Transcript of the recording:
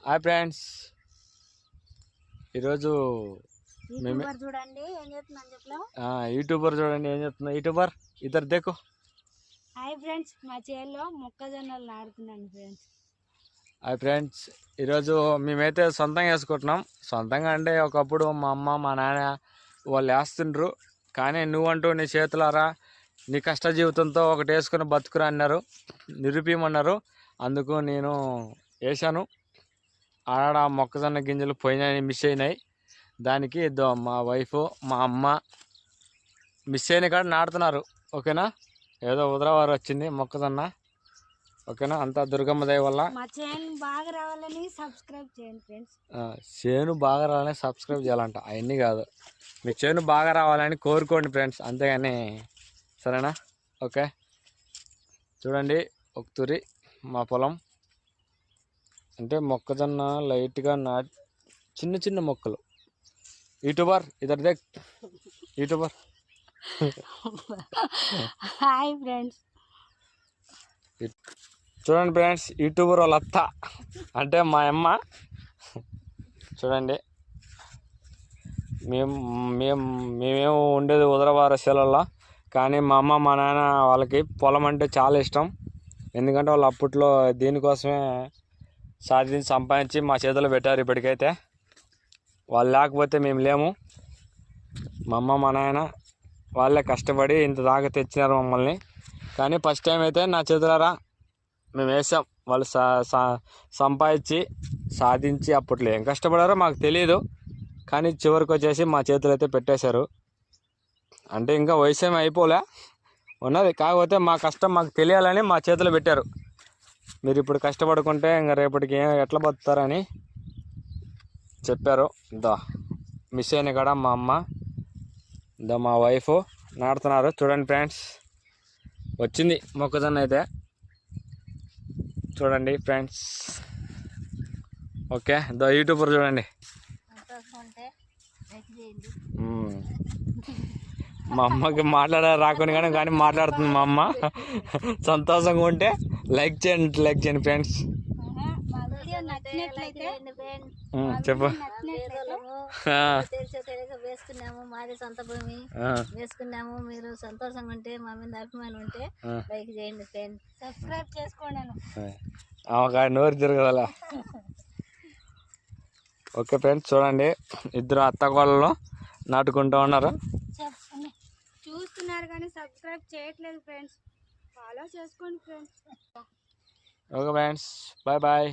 Hi friends, ఈరోజు చూడండి ఏం చెప్తున్నాను చెప్పలో యూట్యూబర్ చూడండి ఏం చెప్తున్నా. యూట్యూబర్ ఇద్దరు దేకు. హాయ్ ఫ్రెండ్స్, మా చేల్లో మొక్కజొన్నలు నాడుతున్నాను ఫ్రెండ్స్. హాయ్ ఫ్రెండ్స్, ఈరోజు మేమైతే సొంతంగా వేసుకుంటున్నాం. సొంతంగా అంటే ఒకప్పుడు మా అమ్మ మా నాన్న వాళ్ళు వేస్తుండ్రు, కానీ నువ్వంటూ నీ చేతులారా నీ కష్ట జీవితంతో ఒకటి వేసుకుని బతుకురా అన్నారు, నిరూపిమన్నారు. అందుకు నేను వేసాను. ఆడ మొక్కజొన్న గింజలు పోయినాయి, మిస్ అయినాయి. దానికి మా వైఫ్ మా అమ్మ మిస్ అయిన కాడ నాటుతున్నారు. ఓకేనా, ఏదో ఉదరవారు వచ్చింది మొక్కజొన్న. ఓకేనా, అంతా దుర్గమ్మ దయ వల్ల. మా చేను బాగా రావాలని సబ్స్క్రైబ్ చేయండి ఫ్రెండ్స్. చేను బాగా రావాలని సబ్స్క్రైబ్ చేయాలంట, అవన్నీ కాదు. మీ చేను బాగా రావాలని కోరుకోండి ఫ్రెండ్స్, అంతేగాని. సరేనా? ఓకే, చూడండి ఒక తురి మా పొలం. అంటే మొక్కజొన్న లైట్గా చిన్న చిన్న మొక్కలు. యూట్యూబర్ ఇద్దరు దేక్. YouTuber hi friends. చూడండి ఫ్రెండ్స్, యూట్యూబర్ వాళ్ళ అత్త అంటే మా అమ్మ. చూడండి, మేమేమో ఉండేది ఉదరవార శీలల్లో, కానీ మా అమ్మ మా నాన్న వాళ్ళకి పొలం అంటే చాలా ఇష్టం. ఎందుకంటే వాళ్ళు అప్పట్లో దీనికోసమే సాధించి సంపాదించి మా చేతిలో పెట్టారు. ఇప్పటికైతే వాళ్ళు లేకపోతే మేము లేము. మా అమ్మ మా నాయన వాళ్ళే కష్టపడి ఇంత దాకా తెచ్చినారు మమ్మల్ని. కానీ ఫస్ట్ టైం అయితే నా చేతులారా మేము వేసాం. వాళ్ళు సంపాదించి సాధించి అప్పట్లో ఏం కష్టపడారో మాకు తెలియదు, కానీ చివరికి వచ్చేసి మా చేతులు అయితే పెట్టేశారు. అంటే ఇంకా వయసు ఏమి అయిపోలే ఉన్నది, కాకపోతే మా కష్టం మాకు తెలియాలని మా చేతిలో పెట్టారు. మీరు ఇప్పుడు కష్టపడుకుంటే ఇంకా రేపటికి ఎట్లా బతుకుతారని చెప్పారు. ఇందా మిస్ అయిన కాడ మా అమ్మ, ఇందా మా వైఫ్ నాడుతున్నారు. చూడండి ఫ్రెండ్స్, వచ్చింది మొక్కజొన్న అయితే. చూడండి ఫ్రెండ్స్. ఓకే, దా యూట్యూబర్ చూడండి. మా అమ్మకి రాకుండా కానీ మాట్లాడుతుంది మా అమ్మ. సంతోషంగా ఉంటే లైక్ చేయండి ఫ్రెండ్స్. చెప్పు. వేసుకున్నాము, మాది సొంత భూమి వేసుకున్నాము. మీరు సంతోషంగా ఉంటే, మా మీద అభిమానం ఉంటే లైక్ చేయండి ఫ్రెండ్స్, సబ్స్క్రైబ్ చేసుకోండి. నోరు తిరగల. ఓకే ఫ్రెండ్స్, చూడండి ఇద్దరు అత్తగోళ్ళను నాటుకుంటూ ఉన్నారు. చూస్తున్నారు కానీ సబ్స్క్రైబ్ చేయట్లేదు ఫ్రెండ్స్, ఫాలో చేసుకోండి friends. Okay friends, bye bye.